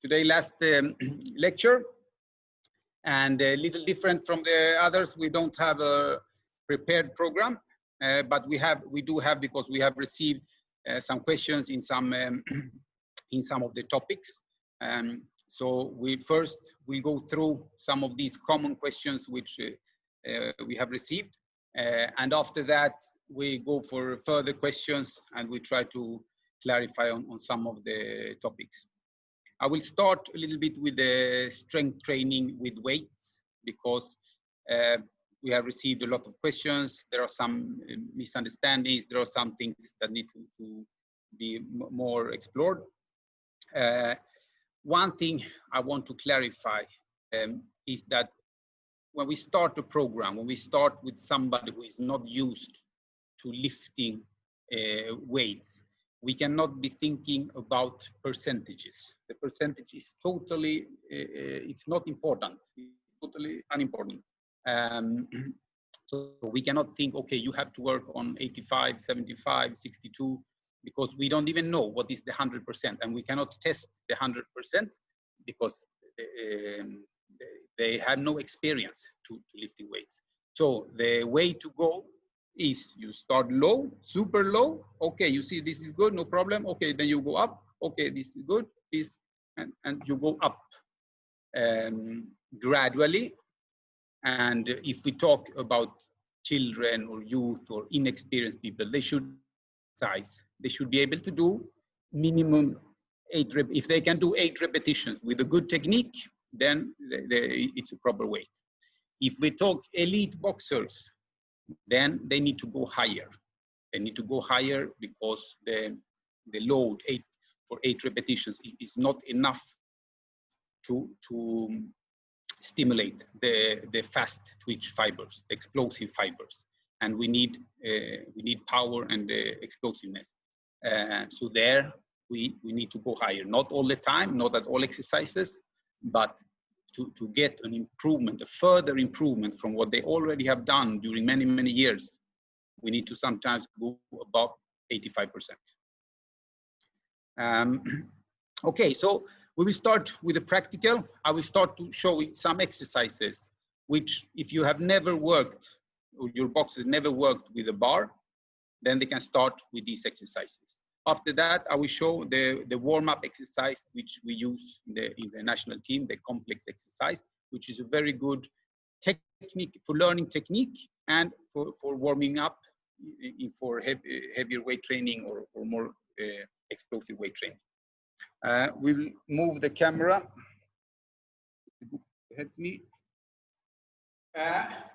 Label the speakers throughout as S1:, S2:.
S1: today last lecture, and a little different from the others. We don't have a prepared program, but we do have because we have received some questions in some in some of the topics. So we'll go through some of these common questions which we have received, and after that we go for further questions and we try to clarify on some of the topics. I will start a little bit with the strength training with weights, because we have received a lot of questions. There are some misunderstandings. There are some things that need to be more explored. One thing I want to clarify is that when we start a program, when we start with somebody who is not used to lifting weights, we cannot be thinking about percentages. The percentage is totally, it's not important, it's totally unimportant. So we cannot think, okay, you have to work on 85, 75, 62, because we don't even know what is the 100%, and we cannot test the 100% because they have no experience to lifting weights. So the way to go is you start low, super low. Okay, you see this is good, no problem. Okay, then you go up. Okay, this is good, this, and you go up gradually. And if we talk about children or youth or inexperienced people, they should be able to do minimum 8 if they can do 8 repetitions with a good technique, then it's a proper weight. If we talk elite boxers, then they need to go higher. They need to go higher because the load for 8 repetitions is not enough to stimulate the fast twitch fibers, explosive fibers, and we need power and explosiveness. So there we need to go higher. Not all the time, not at all exercises, but to get an improvement, a further improvement from what they already have done during many, many years, we need to sometimes go above 85%. Okay, so we will start with the practical. I will start to show some exercises, which if you have never worked, or your boxer never worked with a bar, then they can start with these exercises. After that, I will show the warm-up exercise, which we use in the national team, the complex exercise, which is a very good technique for learning technique and for warming up for heavier weight training or more explosive weight training. We will move the camera. Help me.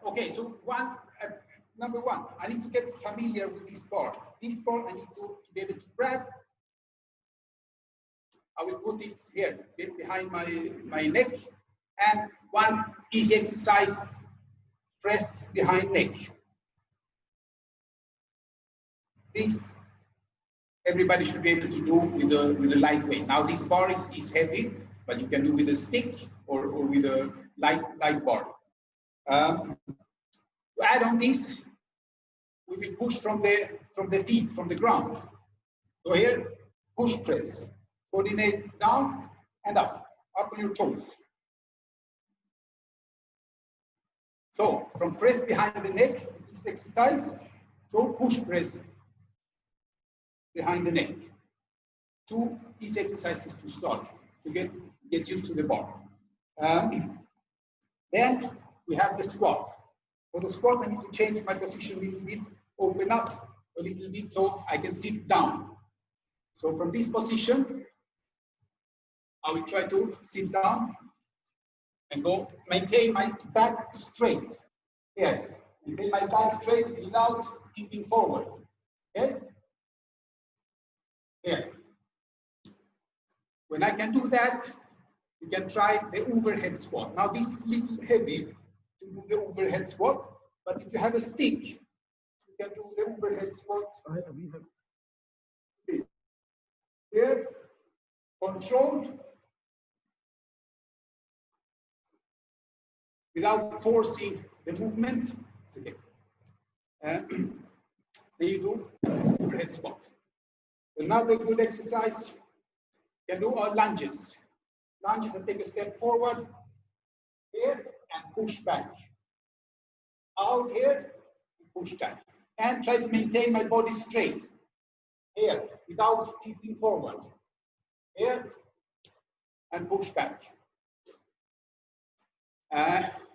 S1: Okay, so number one, I need to get familiar with this bar. This bar I need to be able to grab. I will put it here behind my neck. And one easy exercise, press behind neck. This everybody should be able to do with a light weight. Now this bar is heavy, but you can do with a stick or with a light bar. To add on this, we will push from the feet, from the ground. So here, push press. Coordinate down and up on your toes. So from press behind the neck, this exercise, so push press behind the neck. 2 easy exercises to start, to get used to the bar. Then we have the squat. For the squat, I need to change my position a little bit, open up a little bit so I can sit down. So from this position, I will try to sit down and maintain my back straight. Here, maintain my back straight without tipping forward. Okay? Here. When I can do that, you can try the overhead squat. Now this is a little heavy to do the overhead squat, but if you have a stick, you can do the overhead squat. This. Here, controlled, without forcing the movement. It's okay. There you do overhead squat. Another good exercise, you can do our lunges. Lunge is I take a step forward here and push back. Out here, push back. And try to maintain my body straight. Here, without tipping forward. Here, and push back.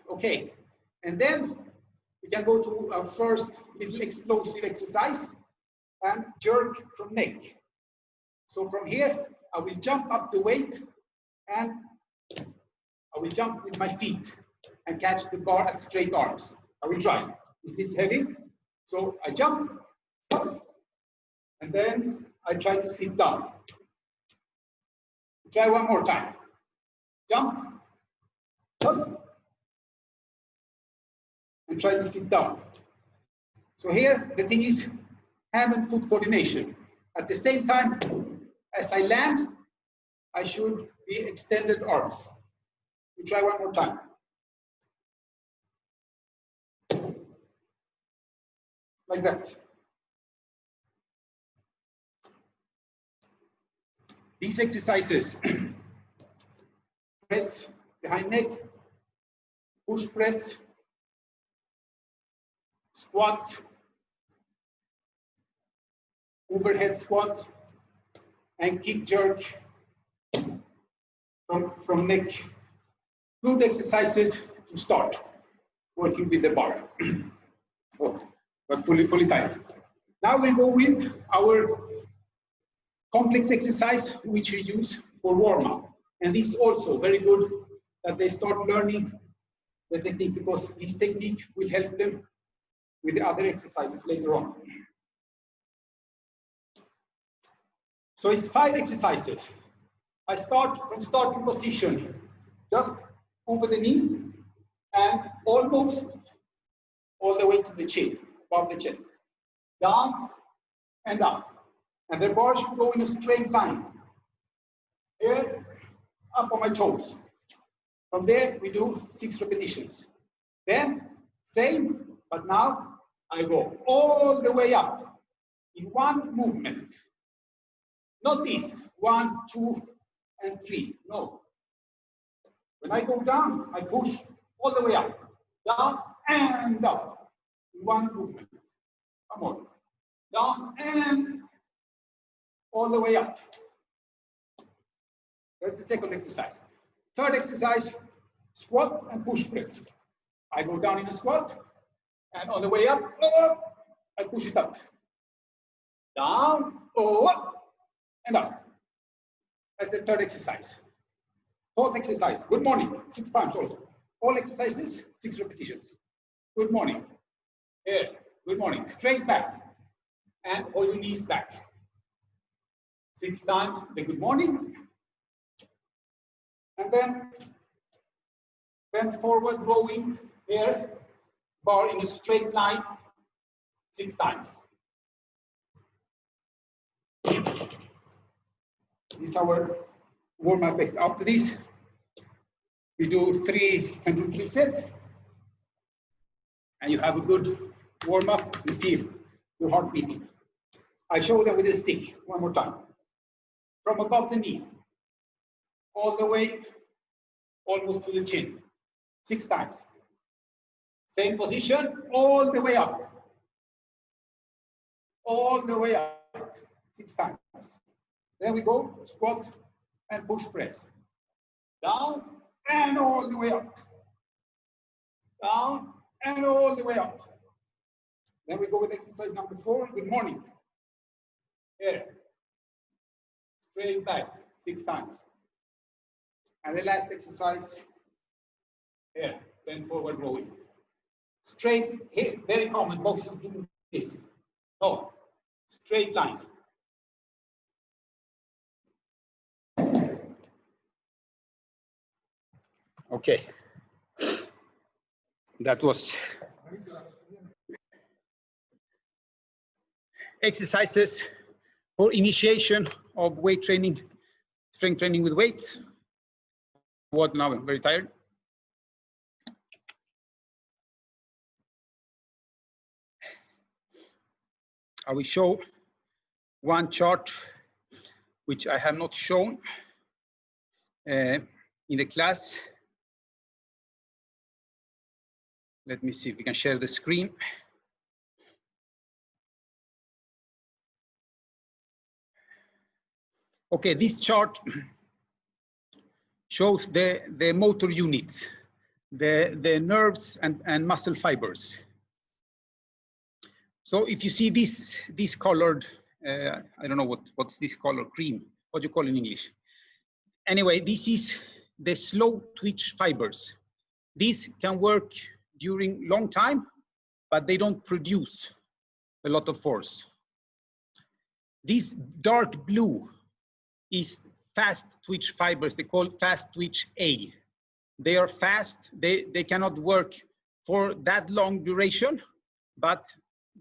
S1: Okay, and then we can go to our first little explosive exercise and jerk from neck. So from here, I will jump up the weight and I will jump with my feet and catch the bar at straight arms. I will try. It's a bit heavy. So I jump up and then I try to sit down. Try one more time. Jump up and try to sit down. So here the thing is hand and foot coordination. At the same time as I land, I should be extended arms. We try one more time. Like that. These exercises, press behind neck, push press, squat, overhead squat, and kick jerk from neck. Good exercises to start working with the bar. Oh, but fully tight. Now we go with our complex exercise, which we use for warm-up. And this also very good that they start learning the technique, because this technique will help them with the other exercises later on. So it's 5 exercises. I start from starting position, just over the knee and almost all the way to the chin, above the chest. Down and up. And the bar should go in a straight line. Here, up on my toes. From there, we do 6 repetitions. Then, same, but now I go all the way up in one movement. Not this, 1, 2, and 3. No. When I go down, I push all the way up. Down and up in one movement. Come on. Down and all the way up. That's the second exercise. Third exercise, squat and push press. I go down in a squat, and on the way up, I push it up. Down, up, and up. That's the third exercise. Fourth exercise, good morning, 6 times also. All exercises, 6 repetitions. Good morning. Here, good morning. Straight back, and hold your knees back. 6 times the good morning. And then bend forward, rowing here, bar in a straight line, 6 times. This is our warm-up best. After this, we do 3 sets, and you have a good warm-up. You feel your heart beating. I show them with a stick one more time. From above the knee, all the way, almost to the chin, 6 times. Same position, all the way up. All the way up, 6 times. Then we go, squat and push press. Down and all the way up. Down and all the way up. Then we go with exercise number 4, good morning. Here. Straight back, 6 times. And the last exercise, here, bend forward rowing. Straight, here, very common, boxers do this. No, straight line. Okay. That was exercises for initiation of weight training, strength training with weight. What now? I'm very tired. I will show one chart which I have not shown. in the class. Let me see if we can share the screen. Okay, this chart shows the motor units, the nerves and muscle fibers. So if you see this colored, I don't know what's this color, cream, what do you call it in English? Anyway, this is the slow twitch fibers. These can work during long time, but they don't produce a lot of force. This dark blue is fast twitch fibers. They call fast twitch A. They are fast. They cannot work for that long duration, but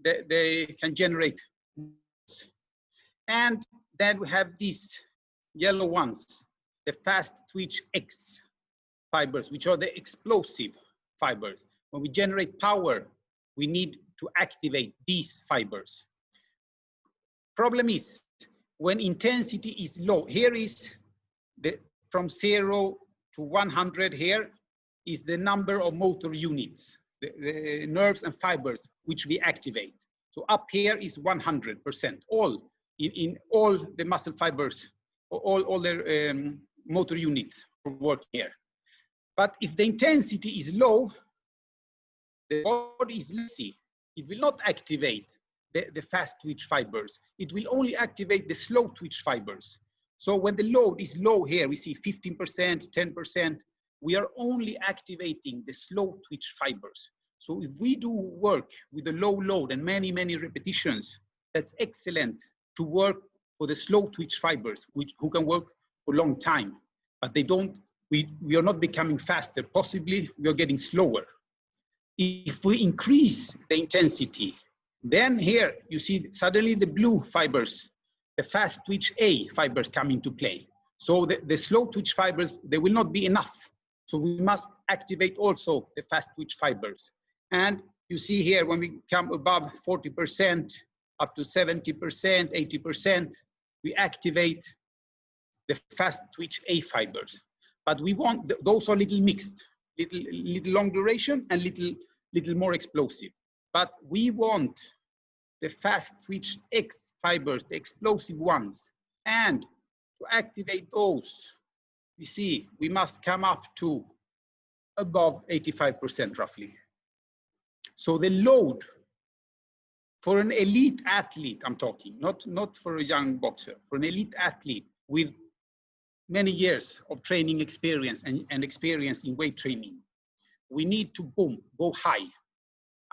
S1: they can generate. And then we have these yellow ones, the fast twitch X fibers, which are the explosive fibers. When we generate power, we need to activate these fibers. Problem is, when intensity is low, here is from 0 to 100, here is the number of motor units, the nerves and fibers which we activate. So up here is 100%, all in all the muscle fibers, all their motor units work here. But if the intensity is low, the body is lazy. It will not activate the fast twitch fibers. It will only activate the slow twitch fibers. So when the load is low here, we see 15%, 10%, we are only activating the slow twitch fibers. So if we do work with a low load and many, many repetitions, that's excellent to work for the slow twitch fibers, who can work for a long time, but they don't, we are not becoming faster. Possibly we are getting slower. If we increase the intensity, then here you see suddenly the blue fibers, the fast twitch A fibers come into play. So the slow twitch fibers, they will not be enough. So we must activate also the fast twitch fibers. And you see here when we come above 40%, up to 70%, 80%, we activate the fast twitch A fibers. But we want, those are little mixed, little long duration and little more explosive. But we want the fast twitch X fibers, the explosive ones. And to activate those, we see we must come up to above 85% roughly. So the load for an elite athlete, I'm talking, not for a young boxer, for an elite athlete with many years of training experience and experience in weight training, we need to go high.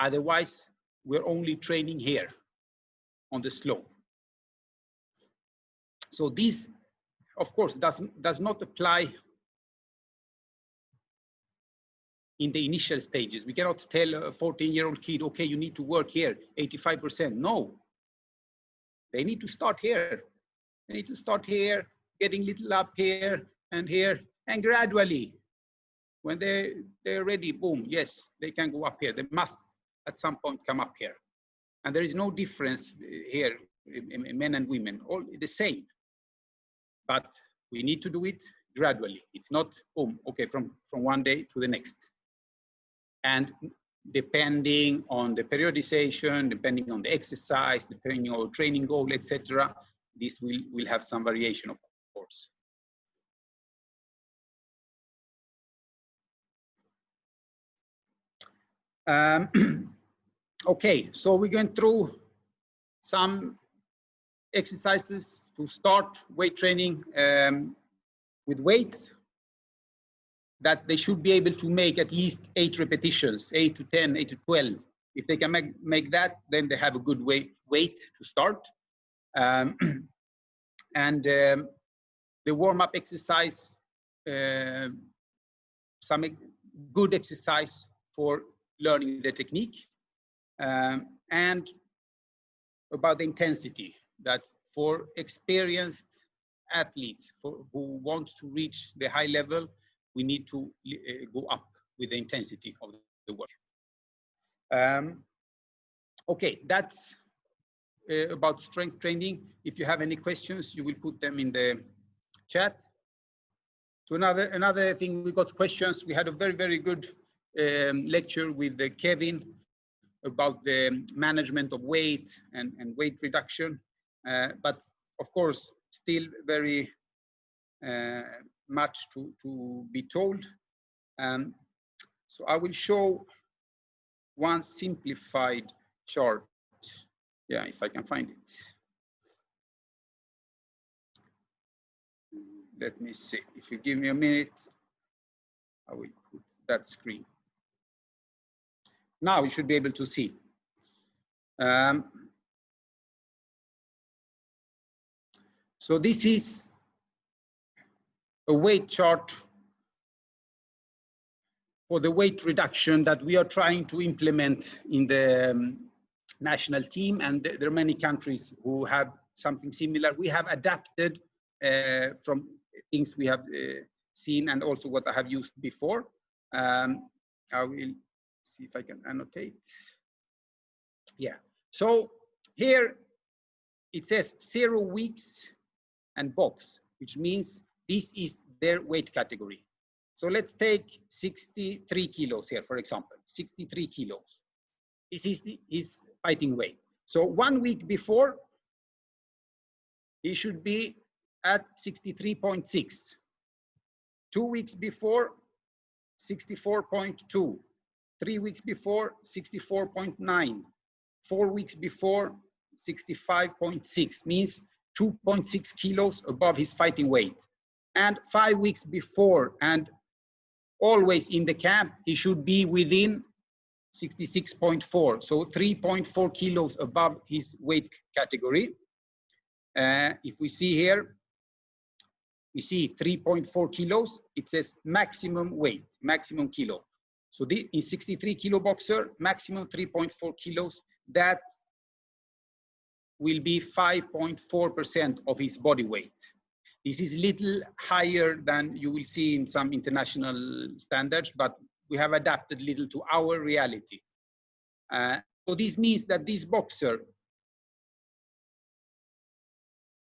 S1: Otherwise, we're only training here on the slow. So this, of course, does not apply in the initial stages. We cannot tell a 14-year-old kid, okay, you need to work here, 85%. No, they need to start here. They need to start here, getting little up here, and gradually, when they're ready, boom, yes, they can go up here. They must at some point come up here. And there is no difference here, men and women, all the same. But we need to do it gradually. It's not, boom, okay, from one day to the next. And depending on the periodization, depending on the exercise, depending on training goal, etc., this will have some variation, of course. Okay, so we're going through some exercises to start weight training with weight that they should be able to make at least 8 repetitions, 8 to 10, 8 to 12. If they can make that, then they have a good weight to start. And the warm-up exercise, some good exercise for learning the technique, and about the intensity, that for experienced athletes who want to reach the high level, we need to go up with the intensity of the work. Okay, that's about strength training. If you have any questions, you will put them in the chat. So another thing, we got questions. We had a very good lecture with Kevin about the management of weight and weight reduction, but of course still very much to be told. So I will show one simplified chart. Yeah, if I can find it. Let me see. If you give me a minute, I will put that screen. Now you should be able to see. So this is a weight chart for the weight reduction that we are trying to implement in the national team, and there are many countries who have something similar. We have adapted from things we have seen and also what I have used before. I will see if I can annotate. Yeah, so here it says 0 weeks and box, which means this is their weight category. So let's take 63 kilos here, for example, 63 kilos. This is his fighting weight. So 1 week before, he should be at 63.6. 2 weeks before, 64.2. 3 weeks before, 64.9. 4 weeks before, 65.6, means 2.6 kilos above his fighting weight. And 5 weeks before, and always in the camp, he should be within 66.4, so 3.4 kilos above his weight category. If we see here, we see 3.4 kilos. It says maximum weight, maximum kilo. So in 63 kilo boxer, maximum 3.4 kilos. That will be 5.4% of his body weight. This is little higher than you will see in some international standards, but we have adapted little to our reality. So this means that this boxer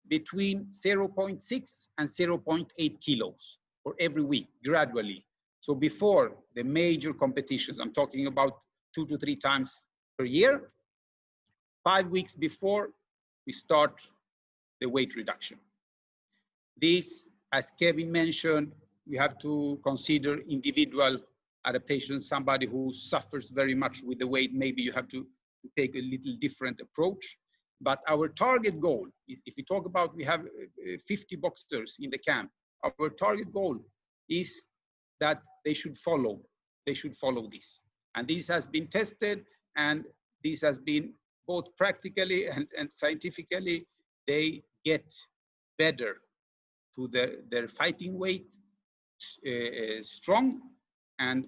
S1: between 0.6 and 0.8 kilos for every week, gradually. So before the major competitions, I'm talking about 2 to 3 times per year, 5 weeks before we start the weight reduction. This, as Kevin mentioned, we have to consider individual adaptation. Somebody who suffers very much with the weight, maybe you have to take a little different approach. But our target goal, if we talk about, we have 50 boxers in the camp, our target goal is that they should follow this. And this has been tested, and this has been both practically and scientifically, they get better to their fighting weight, strong, and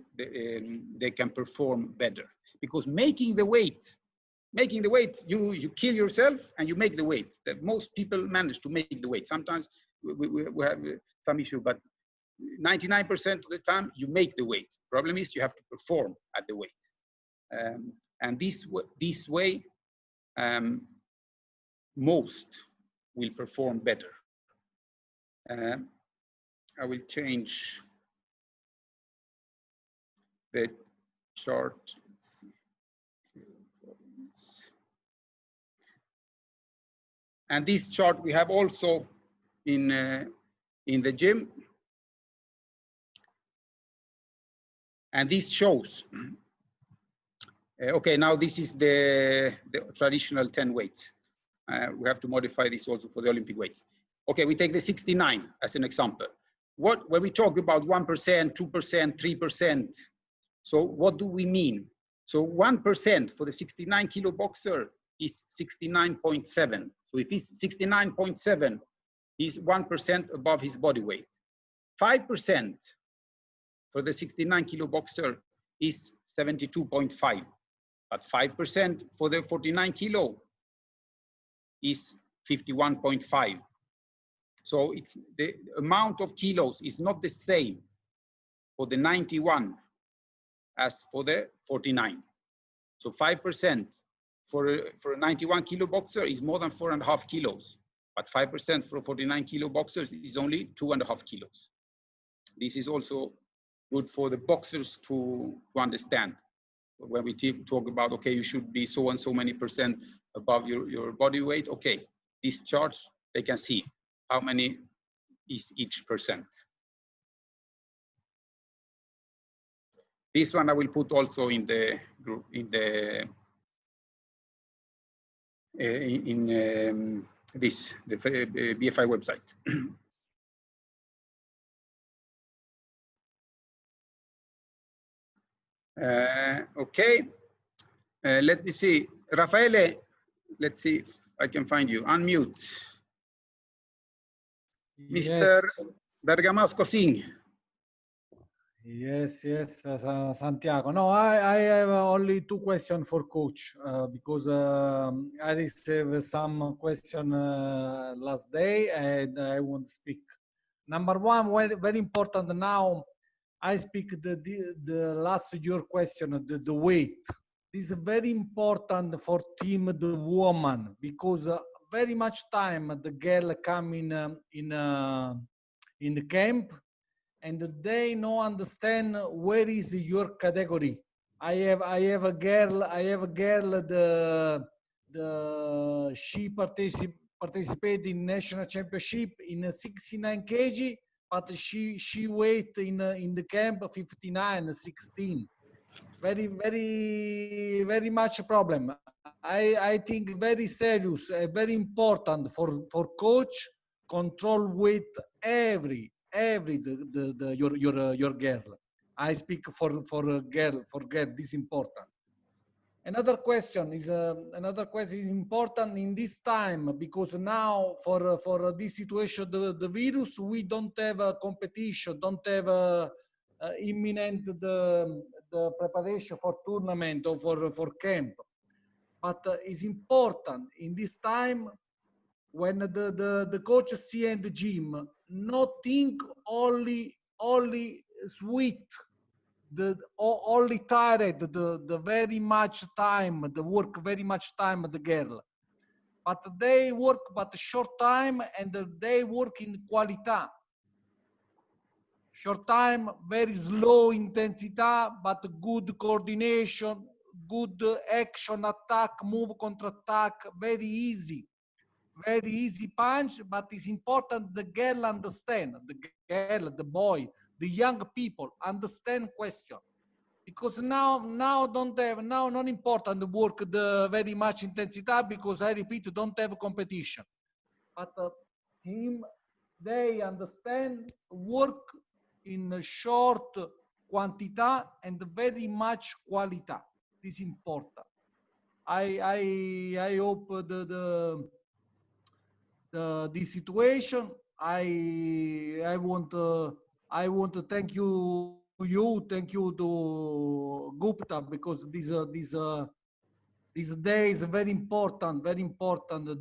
S1: they can perform better. Because making the weight, you kill yourself and you make the weight. That most people manage to make the weight. Sometimes we have some issue, but 99% of the time you make the weight. Problem is you have to perform at the weight. And this way, most will perform better. I will change the chart. And this chart we have also in the gym. And this shows, okay, now this is the traditional 10 weights. We have to modify this also for the Olympic weights. Okay, we take the 69 as an example. When we talk about 1%, 2%, 3%, so what do we mean? So 1% for the 69 kilo boxer is 69.7. So if he's 69.7, he's 1% above his body weight. 5% for the 69 kilo boxer is 72.5. But 5% for the 49 kilo is 51.5. So it's the amount of kilos is not the same for the 91 as for the 49. So 5% for a 91 kilo boxer is more than 4.5 kilos, but 5% for a 49 kilo boxers is only 2.5 kilos. This is also good for the boxers to understand. When we talk about, okay, you should be so and so many percent above your body weight. Okay, these charts, they can see how many is each percent. This one I will put also in the group, in the the BFI website. Okay, let me see. Raffaele, let's see if I can find you. Unmute.
S2: Yes.
S1: Mr. Bergamasco, sing.
S2: Yes, Santiago. No, I have only two questions for coach because I received some question last day and I want to speak. Number one, very important now. I speak the last your question, the weight. This is very important for team the woman because very much time the girl come in the camp and they no understand where is your category. I have a girl she participate in national championship in 69 kg, but she weight in the camp 59 16. Very much problem. I think very serious, very important for coach control weight every your girl. I speak for a girl, this important. Another question is important in this time because now for this situation the virus we don't have a competition, don't have a imminent the preparation for tournament or for camp, but it's important in this time when the coach see in the gym not think only sweet the only tired the very much time the work very much time the girl, but they work but short time and they work in quality. Short time, very slow intensity, but good coordination, good action, attack, move, counter attack, very easy punch. But it's important the girl understand, the girl, the boy, the young people understand question. Because now don't have, now not important the work the very much intensity because I repeat, don't have competition. But him, they understand work in a short quantity and very much quality. This is important. I hope the situation. I want to thank you to Gupta because this day is very important. Very important.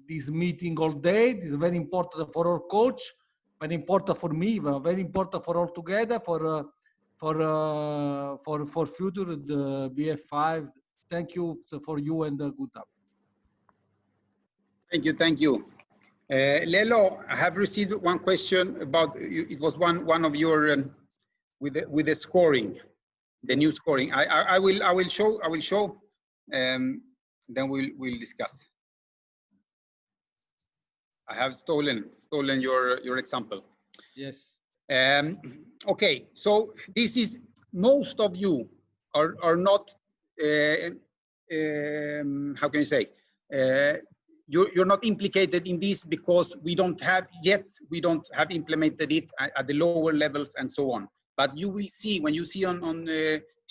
S2: This meeting all day. This is very important for our coach. Very important for me. Very important for all together. For future the BF5. Thank you for you and Gupta.
S1: Thank you. Lelo, I have received one question about, it was one of your, with the scoring, the new scoring. I will show, then we'll discuss. I have stolen your example.
S2: Yes.
S1: Okay, so this is, most of you are not, how can you say, you're not implicated in this because we don't have implemented it at the lower levels and so on. But you will see, when you see on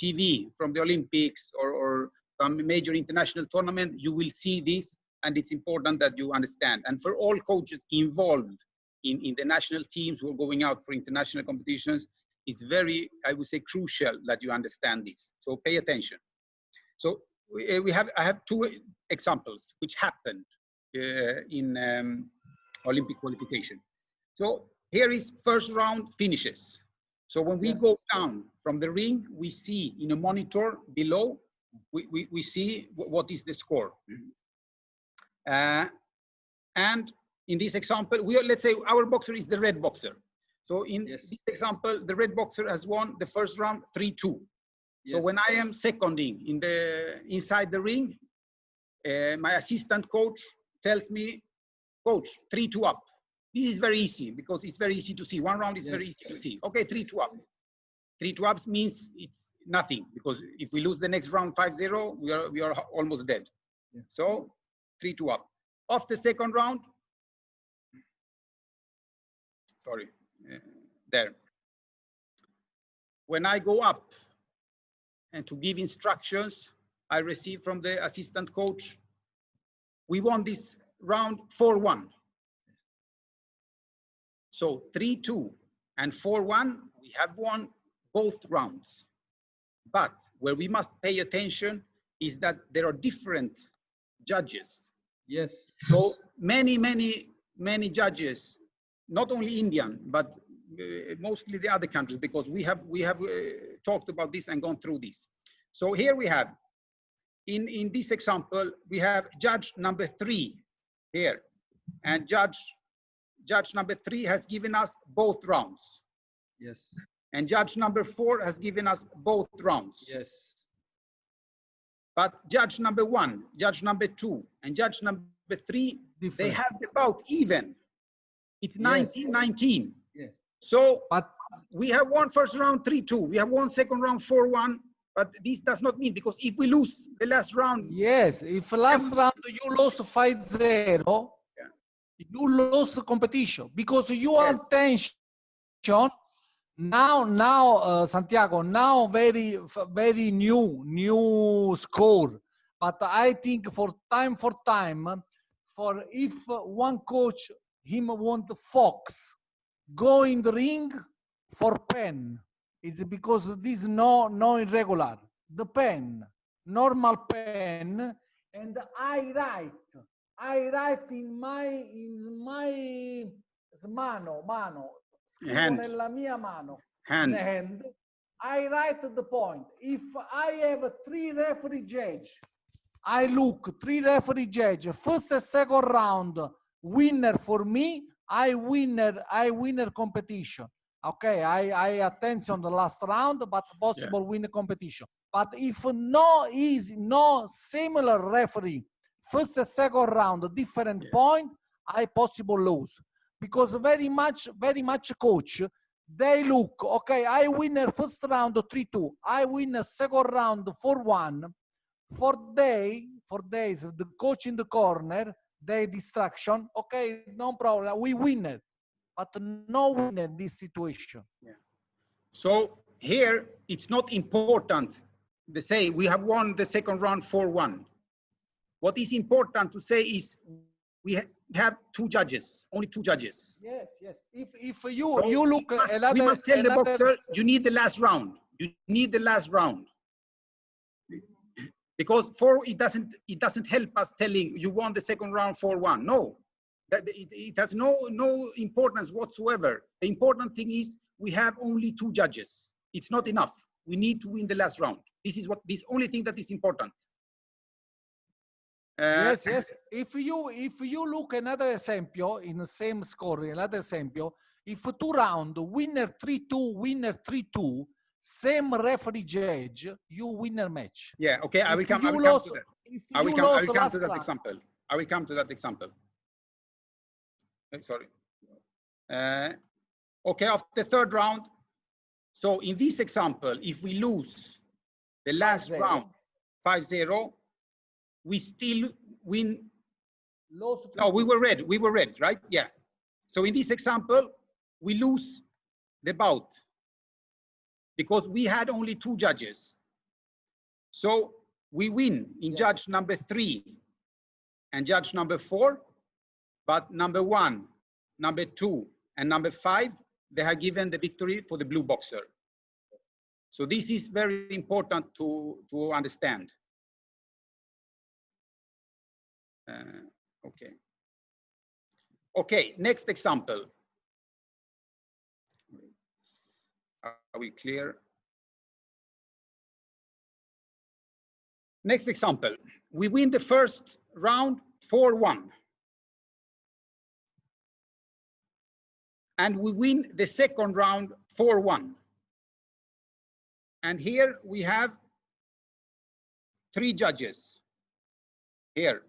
S1: TV from the Olympics or some major international tournament, you will see this, and it's important that you understand. And for all coaches involved in the national teams who are going out for international competitions, it's very, I would say, crucial that you understand this. So pay attention. So I have two examples which happened in Olympic qualification. So here is first round finishes. So when we go down from the ring, we see in a monitor below, we see what is the score. And in this example, let's say our boxer is the red boxer. So in
S2: Yes.
S1: this example, the red boxer has won the first round 3-2. So
S2: Yes.
S1: when I am seconding inside the ring, my assistant coach tells me, coach, 3-2 up. This is very easy because it's very easy to see. One round is very easy to see. Okay, 3-2 up. 3-2 ups means it's nothing, because if we lose the next round 5-0, we are almost dead.
S2: Yeah.
S1: So 3-2 up. Off the second round, sorry, there. When I go up and to give instructions, I receive from the assistant coach, we won this round 4-1. So 3-2 and 4-1, we have won both rounds. But where we must pay attention is that there are different judges.
S2: Yes.
S1: So many judges, not only Indian, but mostly the other countries, because we have talked about this and gone through this. So here we have, in this example, we have judge number 3 here, and judge number 3 has given us both rounds.
S2: Yes.
S1: And judge number 4 has given us both rounds.
S2: Yes.
S1: But judge number 1, judge number 2, and judge number 3,
S2: Different.
S1: they have about even. It's 19-19.
S2: Yes.
S1: So
S2: But
S1: we have won first round 3-2. We have won second round 4-1. But this does not mean, because if we lose the last round.
S2: yes, if last round you lost 5-0, you lost competition because you attention. Now, Santiago, now very new score. But I think for time, for if one coach him want Fox go in the ring for pen, it's because this no irregular. The pen, normal pen, and I write in my mano.
S1: Hand.
S2: Nella mia mano.
S1: Hand.
S2: Hand. I write the point. If I have 3 referee judge, I look 3 referee judge. First and second round winner for me. I winner competition. Okay, I attention the last round, but possible win the competition. But if no similar referee, first and second round different point, I possible lose. Because very much coach, they look, okay, I win first round 3-2, I win second round 4-1. For days, the coach in the corner, they distraction, okay, no problem, we win it. But no win in this situation.
S1: Yeah. So here, it's not important to say we have won the second round 4-1. What is important to say is we have 2 judges, only 2 judges.
S2: Yes. If you look,
S1: we must tell the boxer, you need the last round. You need the last round. Because it doesn't help us telling you won the second round 4-1. No, it has no importance whatsoever. The important thing is we have only 2 judges. It's not enough. We need to win the last round. This only thing that is important.
S2: Yes. If you look another example in the same score, another example, if 2 round, winner 3-2, same referee judge, you win a match.
S1: Yeah. Okay. I will come to that. I will come to that example. I will come to that example. Sorry. Okay. After the third round. So in this example, if we lose the last round 5-0. We still win. No, we were red, right? Yeah. So in this example, we lose the bout because we had only 2 judges. So we win in judge number 3 and judge number 4, but number 1, number 2, and number 5, they have given the victory for the blue boxer. So this is very important to understand. Okay, next example. Are we clear? Next example. We win the first round 4-1. and we win the second round 4-1. And here we have 3 judges. Here,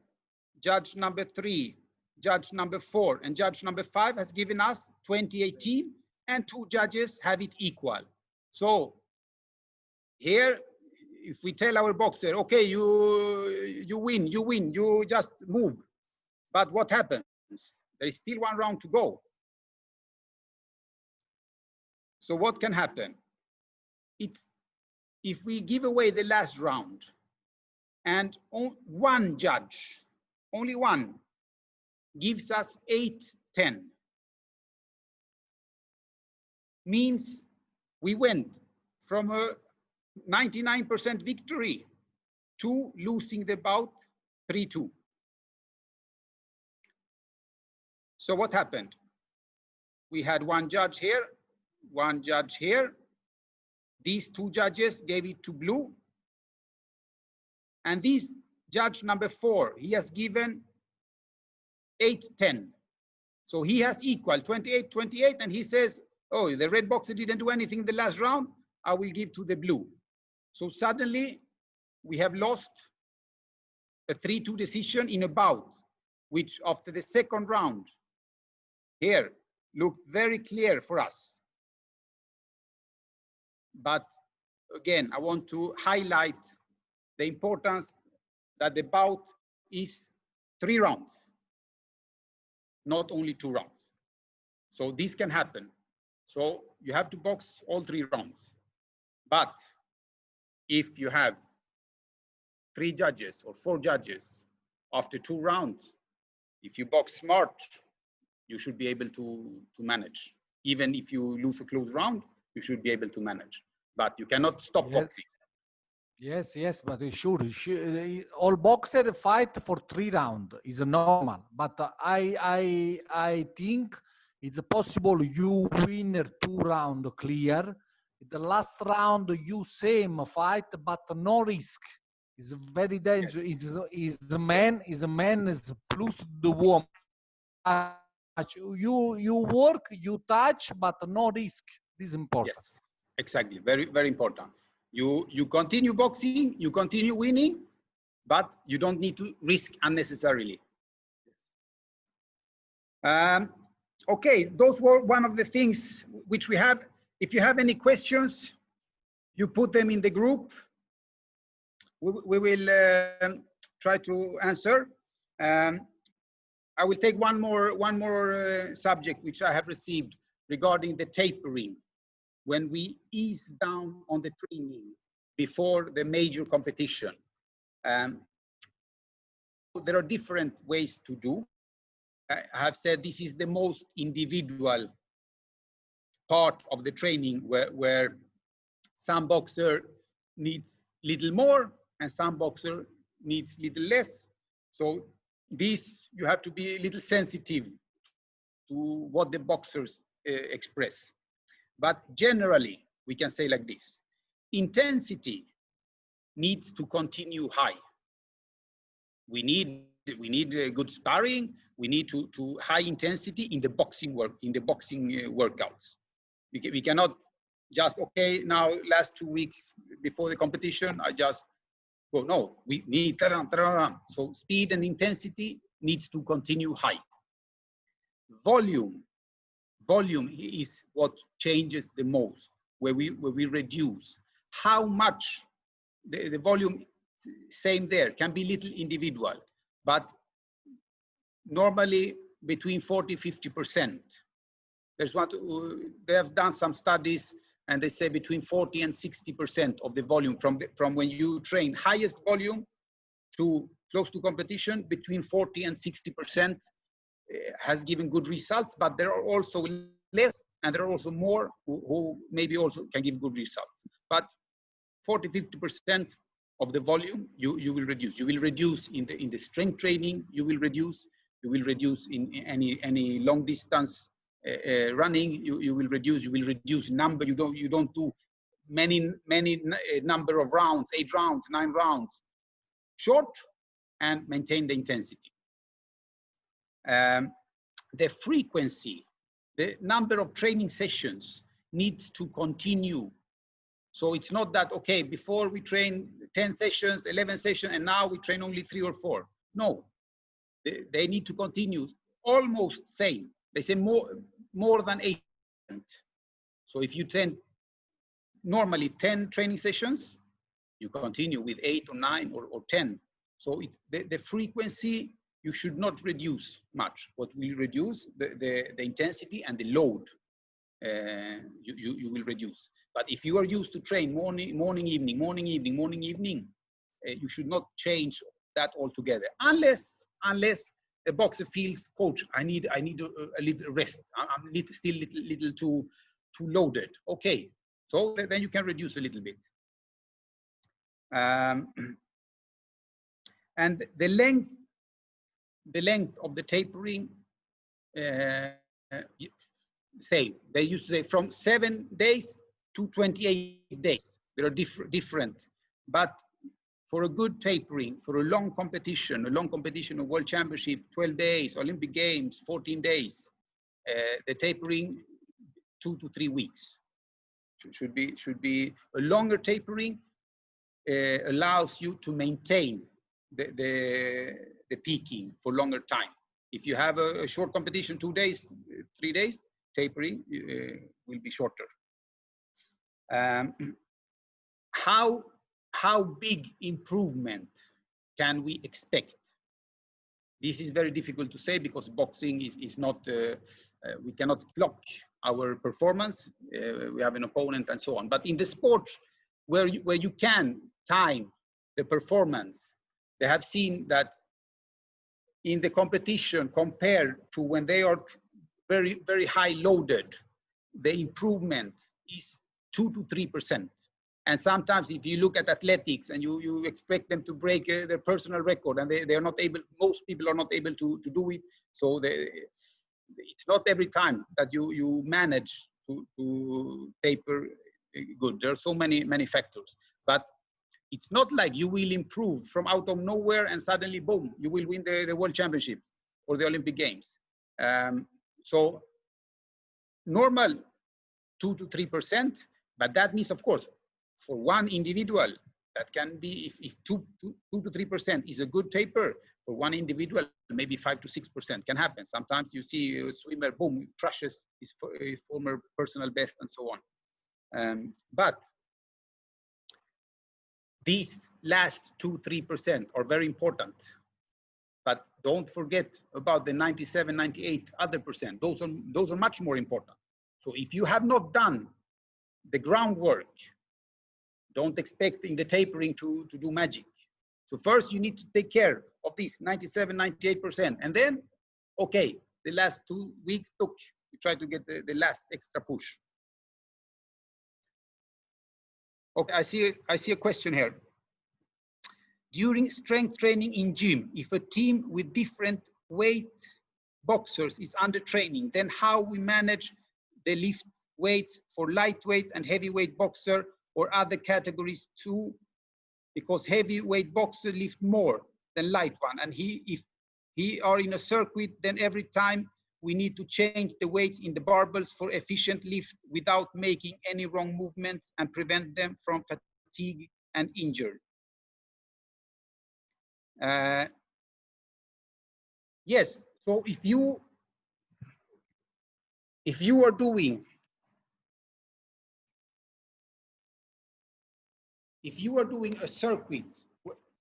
S1: judge number 3, judge number 4, and judge number 5 has given us 2018, and 2 judges have it equal. So here, if we tell our boxer, okay, you win, you just move. But what happens? There is still 1 round to go. So what can happen? It's if we give away the last round and one judge, only one, gives us 8-10, means we went from a 99% victory to losing the bout 3-2. So what happened? We had 1 judge here, 1 judge here. These 2 judges gave it to blue. And this judge number 4, he has given 8-10. So he has equal 28-28, and he says, oh, the red boxer didn't do anything in the last round, I will give to the blue. So suddenly we have lost a 3-2 decision in a bout, which after the second round here looked very clear for us. But again, I want to highlight the importance that the bout is 3 rounds, not only 2 rounds. So this can happen. So you have to box all 3 rounds. But if you have 3 judges or 4 judges after 2 rounds, if you box smart, you should be able to manage. Even if you lose a close round, you should be able to manage. But you cannot stop boxing.
S2: Yes, but sure, all boxers fight for 3 rounds is normal. But I think it's possible you win 2 rounds clear. The last round you same fight, but no risk. It's very dangerous. Yes. Is a man is plus the woman. You work, you touch, but no risk. This is important.
S1: Yes, exactly. Very, very important. You continue boxing, you continue winning, but you don't need to risk unnecessarily. Okay, those were one of the things which we have. If you have any questions, you put them in the group. We will try to answer. I will take one more subject which I have received regarding the tapering. When we ease down on the training before the major competition. There are different ways to do. I have said this is the most individual part of the training where some boxer needs little more and some boxer needs little less. So this, you have to be a little sensitive to what the boxers express. But generally, we can say like this: intensity needs to continue high. We need good sparring. We need to high intensity in the boxing workouts. We cannot just, okay, now last 2 weeks before the competition, I just go. No, we need so speed and intensity needs to continue high. Volume is what changes the most, where we reduce. How much the volume, same there, can be little individual, but normally between 40–50%. They have done some studies and they say between 40 and 60% of the volume from when you train highest volume to close to competition, between 40 and 60% has given good results, but there are also less and there are also more who maybe also can give good results. But 40–50% of the volume you will reduce. You will reduce in the strength training. You will reduce in any long distance running. You will reduce number. You don't do many number of rounds, 8 rounds, 9 rounds. Short and maintain the intensity. The frequency the number of training sessions needs to continue. So it's not that, okay, before we train 10 sessions, 11 sessions, and now we train only 3 or 4. No, they need to continue almost same. They say more than 8%. So if you train normally 10 training sessions, you continue with 8 or 9 or 10. So it's the frequency you should not reduce much. What will reduce the intensity and the load you will reduce. But if you are used to train morning, evening, you should not change that altogether, unless a boxer feels, coach, I need a little rest. I'm still little too loaded. Okay, so then you can reduce a little bit. And the length of the tapering, say they used to say from 7 days to 28 days. They are different, but for a good tapering, for a long competition, a world championship, 12 days, Olympic Games, 14 days, the tapering 2 to 3 weeks should be a longer tapering. Allows you to maintain the peaking for longer time. If you have a short competition, 2 days, 3 days, tapering will be shorter. How big improvement can we expect? This is very difficult to say because boxing is not, we cannot clock our performance. We have an opponent and so on. But in the sport where you can time the performance, they have seen that in the competition compared to when they are very, very high loaded, the improvement is 2 to 3%. And sometimes if you look at athletics and you expect them to break their personal record and they are not able, most people are not able to do it. So it's not every time that you manage to taper good. There are so many factors, but it's not like you will improve from out of nowhere and suddenly, boom, you will win the World Championships or the Olympic Games. So normal 2 to 3%, but that means, of course, for one individual, that can be, if 2 to 3% is a good taper, for one individual, maybe 5 to 6% can happen. Sometimes you see a swimmer, boom, crushes his former personal best and so on. But these last 2-3% are very important. But don't forget about the 97, 98 other percent. Those are much more important. So if you have not done the groundwork, don't expect in the tapering to do magic. So first you need to take care of these 97, 98%. And then, okay, the last 2 weeks, look, you try to get the last extra push. Okay, I see a question here. During strength training in gym, if a team with different weight boxers is under training, then how we manage the lift weights for lightweight and heavyweight boxer or other categories too, because heavyweight boxer lift more than light one, and if he are in a circuit, then every time we need to change the weights in the barbells for efficient lift without making any wrong movements and prevent them from fatigue and injury. Yes, so if you are doing a circuit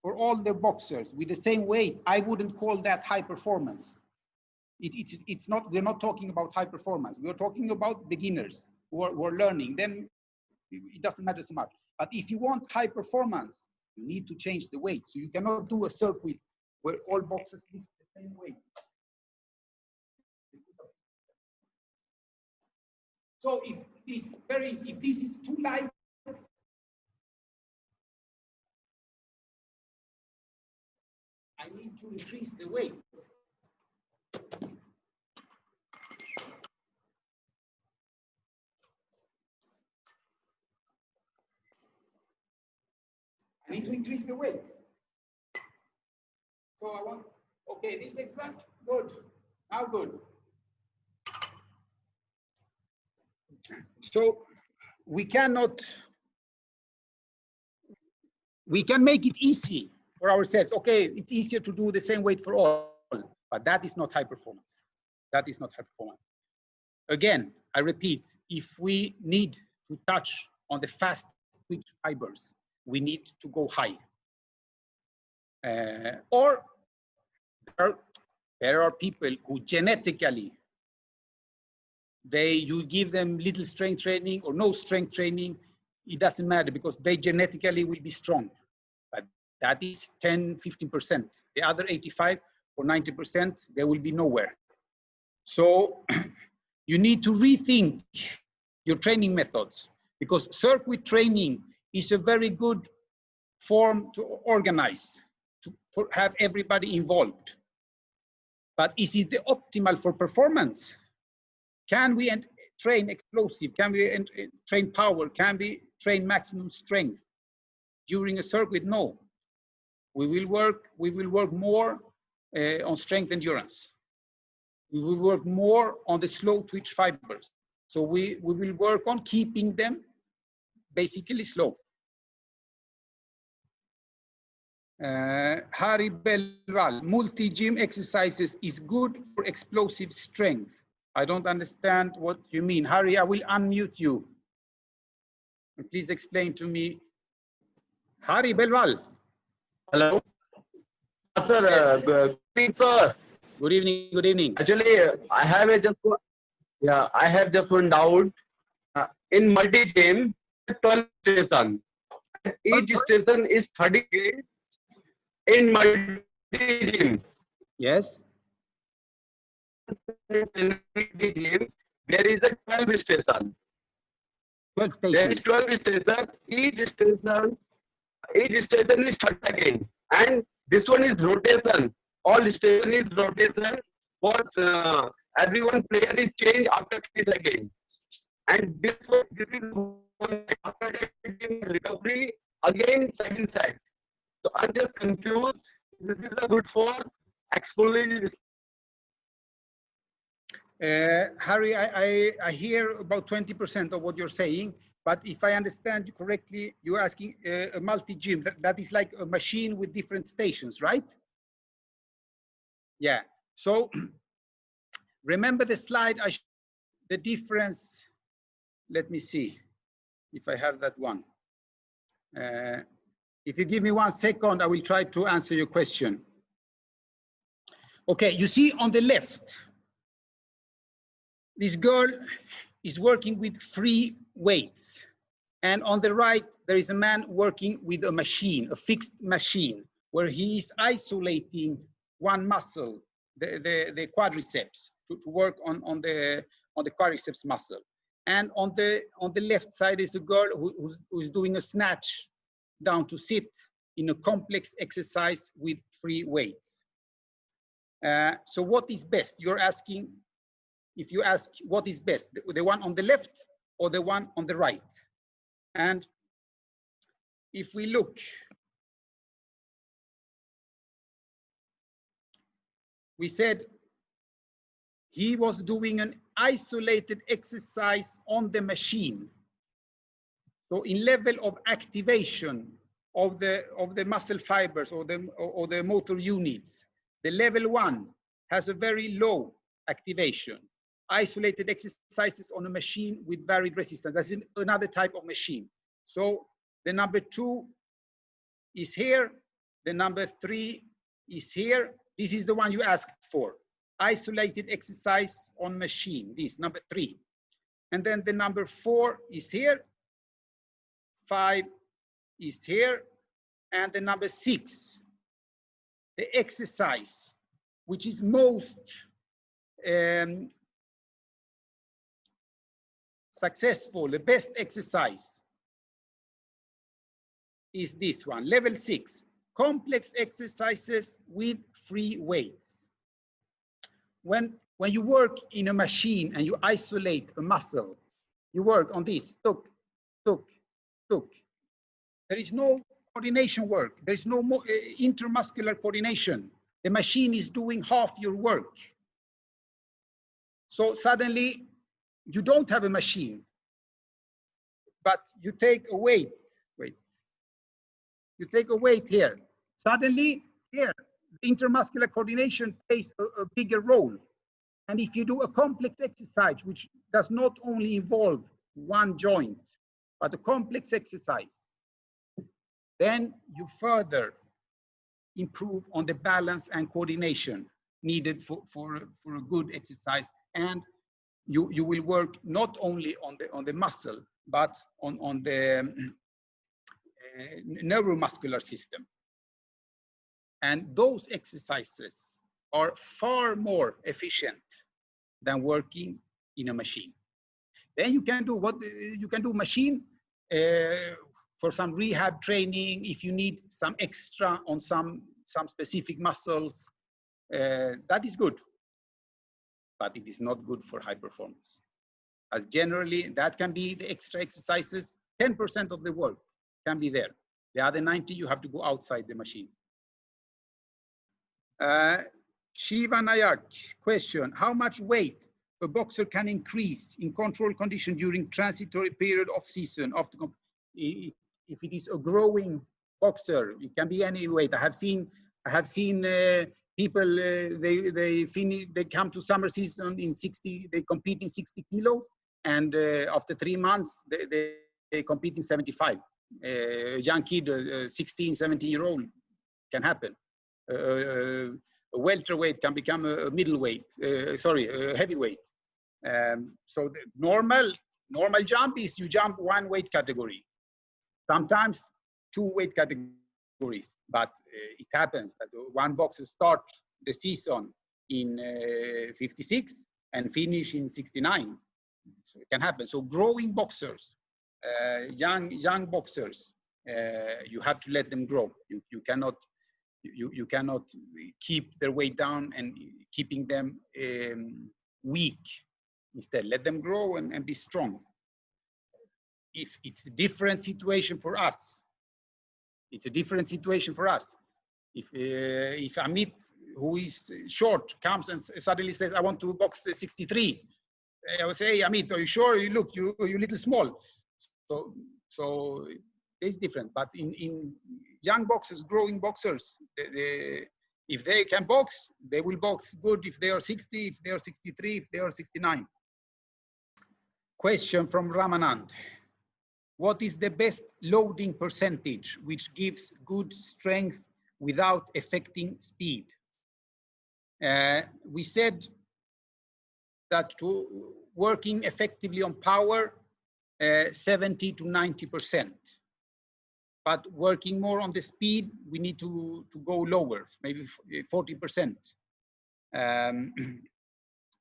S1: for all the boxers with the same weight, I wouldn't call that high performance. It's not, we're not talking about high performance. We're talking about beginners who are learning. Then it doesn't matter so much. But if you want high performance, you need to change the weight. So you cannot do a circuit where all boxers lift the same weight. So if this is too light, I need to increase the weight. I need to increase the weight. So I want, okay, this exact, good, now good. So we can make it easy for ourselves. Okay, it's easier to do the same weight for all, but that is not high performance. That is not high performance. Again, I repeat, if we need to touch on the fast twitch fibers, we need to go high. Or there are people who genetically, you give them little strength training or no strength training, it doesn't matter because they genetically will be strong. But that is 10, 15%. The other 85 or 90%, they will be nowhere. So you need to rethink your training methods because circuit training is a very good form to organize, to have everybody involved. But is it the optimal for performance? Can we train explosive? Can we train power? Can we train maximum strength during a circuit? No. We will work more on strength endurance. We will work more on the slow twitch fibers. So we will work on keeping them basically slow. Harry Belval, multi-gym exercises is good for explosive strength. I don't understand what you mean. Harry, I will unmute you. And please explain to me. Harry Belval.
S3: Hello. Sir,
S1: Yes.
S3: good evening, sir.
S1: Good evening, good evening.
S3: Actually, I have just one doubt. In multi-gym, 12 station. Each station is 30 games. In multi-gym,
S1: Yes.
S3: in multi-gym, there is a 12 station.
S1: 12
S3: There is
S1: stations.
S3: 12 station. Each station is 30 again. And this one is rotation. All station is rotation. What everyone player is changed after 30 seconds. And this is one after recovery again second set. So I'm just confused. This is a good for explosive.
S1: Harry, I hear about 20% of what you're saying, but if I understand you correctly, you're asking a multi-gym. That is like a machine with different stations, right? Yeah. So remember the slide, the difference. Let me see if I have that one. If you give me 1 second, I will try to answer your question. Okay, you see on the left, this girl is working with free weights. And on the right, there is a man working with a machine, a fixed machine, where he is isolating one muscle, the quadriceps, to work on the quadriceps muscle. And on the left side is a girl who is doing a snatch down to sit in a complex exercise with free weights. So what is best? You're asking, if you ask what is best, the one on the left or the one on the right? And if we look, we said he was doing an isolated exercise on the machine. So in level of activation of the muscle fibers or the motor units, the level 1 has a very low activation. Isolated exercises on a machine with varied resistance. That's another type of machine. So the number 2 is here. The number 3 is here. This is the one you asked for. Isolated exercise on machine, this number 3. And then the number 4 is here. 5 is here. And the number 6, the exercise, which is most successful, the best exercise, is this one, level 6, complex exercises with free weights. When you work in a machine and you isolate a muscle, you work on this, tuk, tuk, tuk. There is no coordination work. There is no intermuscular coordination. The machine is doing half your work. So suddenly you don't have a machine. but you take a weight, you take a weight here. Suddenly, here, intermuscular coordination plays a bigger role. And if you do a complex exercise, which does not only involve one joint, but a complex exercise, then you further improve on the balance and coordination needed for a good exercise. And you will work not only on the muscle, but on the neuromuscular system. And those exercises are far more efficient than working in a machine. Then you can do what you can do machine for some rehab training if you need some extra on some specific muscles. That is good, but it is not good for high performance. As generally, that can be the extra exercises. 10% of the work can be there. The other 90, you have to go outside the machine. Shiva Nayak, question: how much weight a boxer can increase in controlled condition during transitory period of season? If it is a growing boxer, it can be any weight. I have seen people they come to summer season in 60, they compete in 60 kilos, and after 3 months they compete in 75. A young kid, 16, 17-year-old, can happen. A welterweight can become a middleweight, a heavyweight. So the normal jump is you jump 1 weight category, sometimes 2 weight categories, but it happens that one boxer starts the season in 56 and finish in 69. So it can happen. So growing boxers, young boxers, you have to let them grow. You cannot keep their weight down and keeping them weak. Instead, let them grow and be strong. If it's a different situation for us, it's a different situation for us. If Amit, who is short, comes and suddenly says, I want to box 63, I will say, hey, Amit, are you sure? You look, you're little small. So it's different. But in young boxers, growing boxers, if they can box, they will box good if they are 60, if they are 63, if they are 69. Question from Ramanand. What is the best loading percentage which gives good strength without affecting speed? We said that to working effectively on power, 70 to 90%. But working more on the speed, we need to go lower, maybe 40%.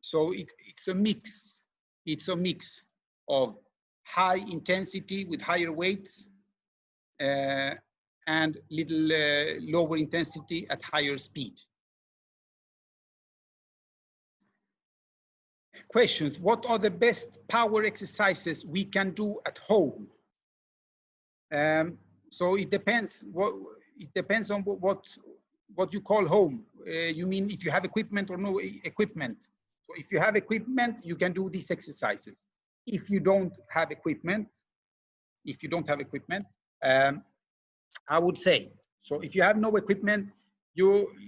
S1: So it's a mix. It's a mix of high intensity with higher weights and little lower intensity at higher speed. Questions: what are the best power exercises we can do at home? So it depends. It depends on what you call home. You mean if you have equipment or no equipment? So if you have equipment, you can do these exercises. If you don't have equipment, I would say, so if you have no equipment,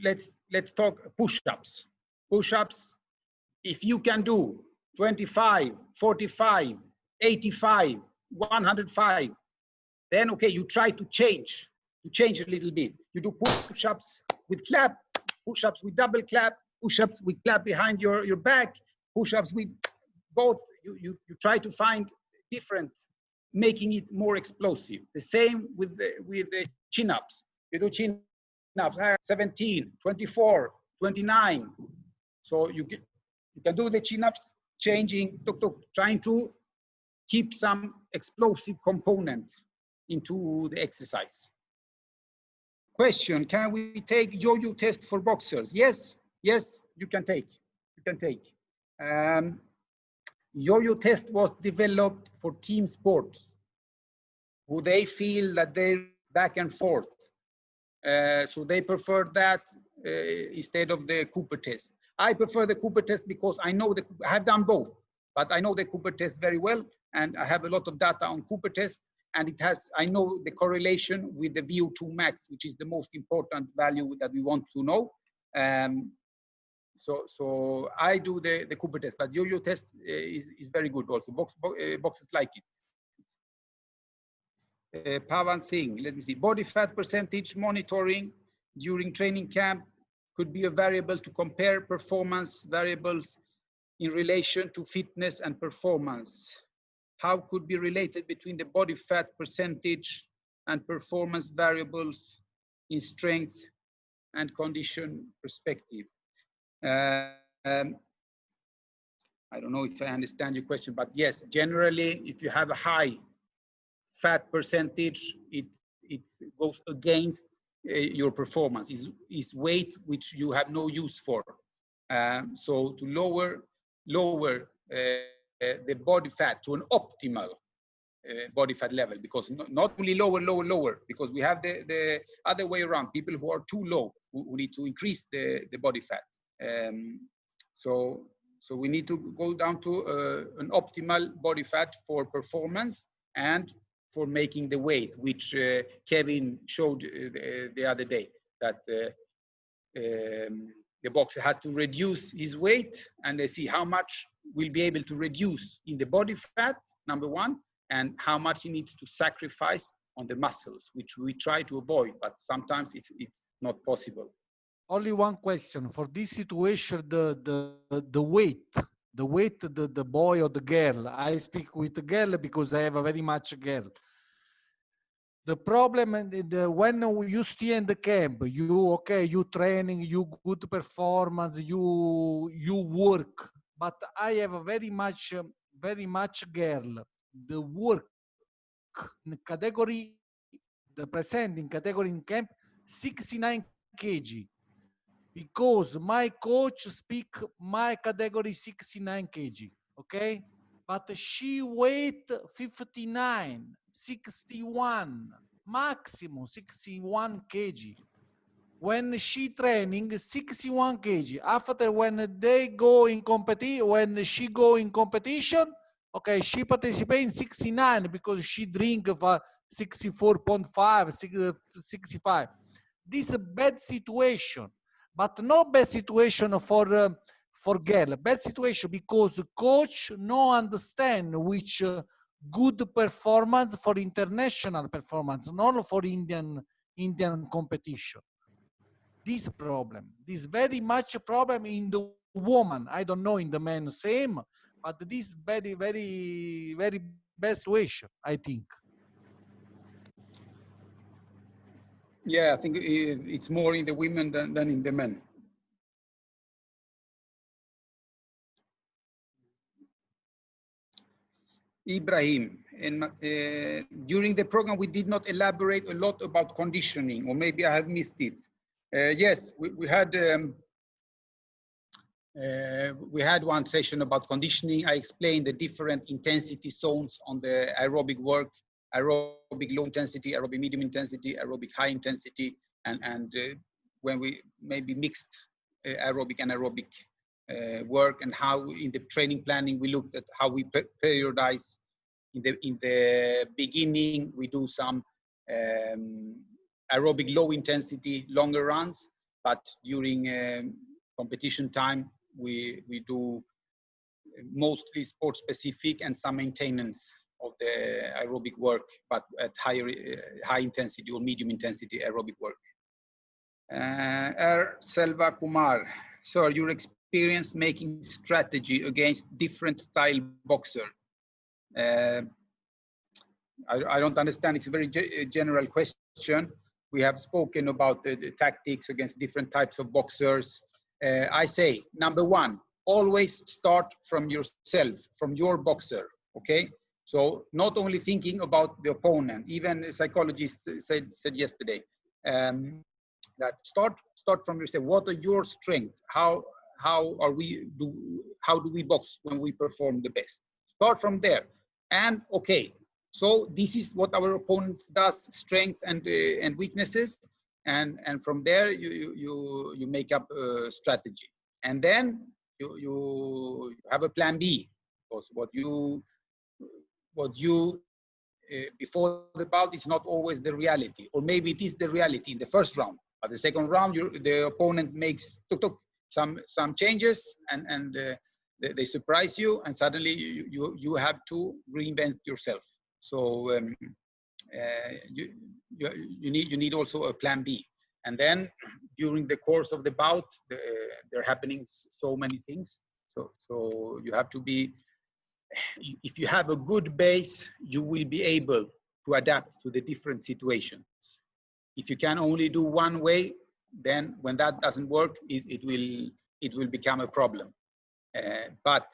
S1: let's talk push-ups. Push-ups, if you can do 25, 45, 85, 105, then okay, you try to change a little bit. You do push-ups with clap, push-ups with double clap, push-ups with clap behind your back, push-ups with both. You try to find different, making it more explosive. The same with the chin-ups. You do chin-ups 17, 24, 29. So you can do the chin-ups, changing, trying to keep some explosive component into the exercise. Question: can we take yo-yo test for boxers? Yes, you can take. Yo-yo test was developed for team sports, who they feel that they're back and forth. So they prefer that instead of the Cooper test. I prefer the Cooper test because I know I have done both, but I know the Cooper test very well, and I have a lot of data on Cooper test, and it has, I know the correlation with the VO2 max, which is the most important value that we want to know. So I do the Cooper test, but yo-yo test is very good also. Boxers like it. Pavan Singh, let me see. Body fat percentage monitoring during training camp could be a variable to compare performance variables in relation to fitness and performance. How could be related between the body fat percentage and performance variables in strength and condition perspective? I don't know if I understand your question, but yes, generally, if you have a high fat percentage, it goes against your performance. Is weight which you have no use for. So to lower the body fat to an optimal body fat level, because not only lower, because we have the other way around, people who are too low, who need to increase the body fat. So we need to go down to an optimal body fat for performance and for making the weight, which Kevin showed the other day, that the boxer has to reduce his weight, and they see how much will be able to reduce in the body fat, number one, and how much he needs to sacrifice on the muscles, which we try to avoid, but sometimes it's not possible.
S2: Only one question for this situation: the weight, the boy or the girl. I speak with the girl because I have a very much girl. The problem when you stay in the camp, you training, you good performance, you work. But I have a very much girl. The work in category, the presenting category in camp, 69 kg. Because my coach speak my category 69 kg, okay? But she weight 59, 61, maximum 61 kg. When she training 61 kg. After when they go in competition, when she go in competition, okay, she participate in 69 because she drink for 64.5, 65. This is a bad situation, but no bad situation for girl. Bad situation because coach no understand which good performance for international performance, not for Indian competition. This problem, this very much a problem in the woman. I don't know in the man same, but this very bad situation, I think.
S1: Yeah, I think it's more in the women than in the men. Ibrahim, and during the program, we did not elaborate a lot about conditioning, or maybe I have missed it. Yes, we had one session about conditioning. I explained the different intensity zones on the aerobic work: aerobic low intensity, aerobic medium intensity, aerobic high intensity, and when we maybe mixed aerobic and aerobic work, and how in the training planning we looked at how we periodize. In the beginning, we do some aerobic low intensity longer runs, but during competition time we do mostly sport specific and some maintenance of the aerobic work, but at high intensity or medium intensity aerobic work. Selva Kumar, sir, your experience making strategy against different style boxer. I don't understand. It's a very general question. We have spoken about the tactics against different types of boxers. I say, number one, always start from yourself, from your boxer, okay? So not only thinking about the opponent, even psychologists said yesterday, that start from yourself. What are your strengths? How do we box when we perform the best? Start from there. And okay, so this is what our opponent does, strength and weaknesses, and from there you make up a strategy, and then you have a plan B, because what you what you before the bout is not always the reality, or maybe it is the reality in the first round, but the second round the opponent makes some changes and they surprise you, and suddenly you have to reinvent yourself. So you need also a plan B. And then during the course of the bout, there are happening so many things. So you have to be, if you have a good base, you will be able to adapt to the different situations. If you can only do one way, then when that doesn't work, it will become a problem. But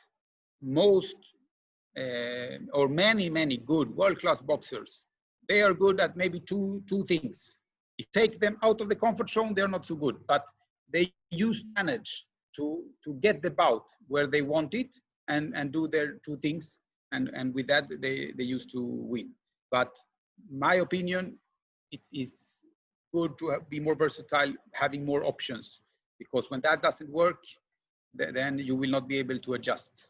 S1: most or many good world-class boxers, they are good at maybe two things. If you take them out of the comfort zone, they're not so good, but they manage to get the bout where they want it and do their two things, and with that they used to win. But my opinion, it's good to be more versatile, having more options, because when that doesn't work, then you will not be able to adjust.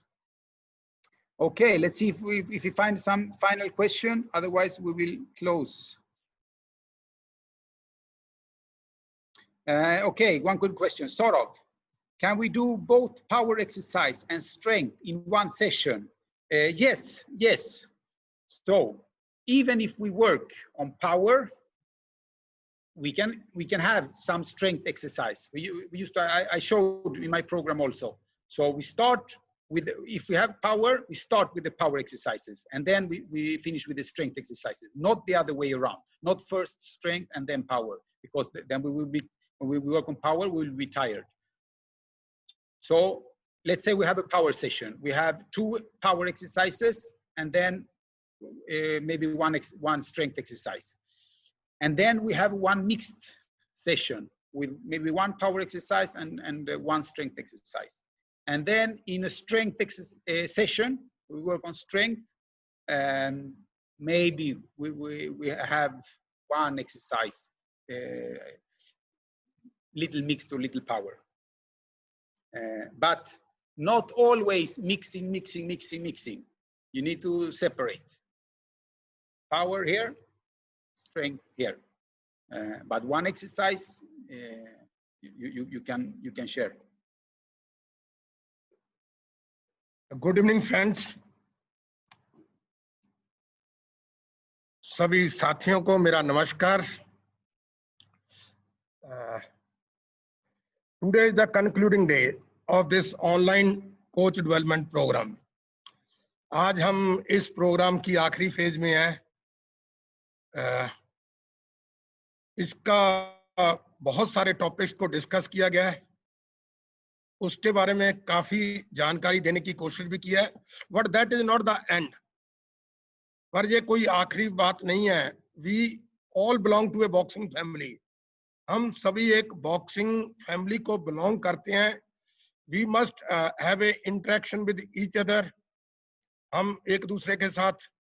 S1: Okay, let's see if we find some final question. Otherwise, we will close. Okay, one good question. Sorov, can we do both power exercise and strength in one session? Yes. So even if we work on power, we can have some strength exercise. We used to, I showed in my program also. So we start with, if we have power, we start with the power exercises, and then we finish with the strength exercises, not the other way around, not first strength and then power, because then we will be, when we work on power, we will be tired. So let's say we have a power session. We have 2 power exercises and then maybe one strength exercise. And then we have one mixed session with maybe 1 power exercise and 1 strength exercise. And then in a strength session, we work on strength, and maybe we have 1 exercise, little mixed or little power. But not always mixing. You need to separate. Power here, strength here. But 1 exercise you can share.
S4: Good evening friends, सभी साथियों को मेरा नमस्कार। Today is the concluding day of this online coach development programme. आज हम इस programme की आखिरी फेज में हैं। इसका बहुत सारे टॉपिक्स को डिस्कस किया गया है, उसके बारे में काफी जानकारी देने की कोशिश भी किया है, but that is not the end. पर ये कोई आखिरी बात नहीं है। We all belong to a boxing family. हम सभी एक बॉक्सिंग फैमिली को बिलोंग करते हैं। वी मस्ट हैव ए इंटरेक्शन विद ईच अदर। हम एक दूसरे के साथ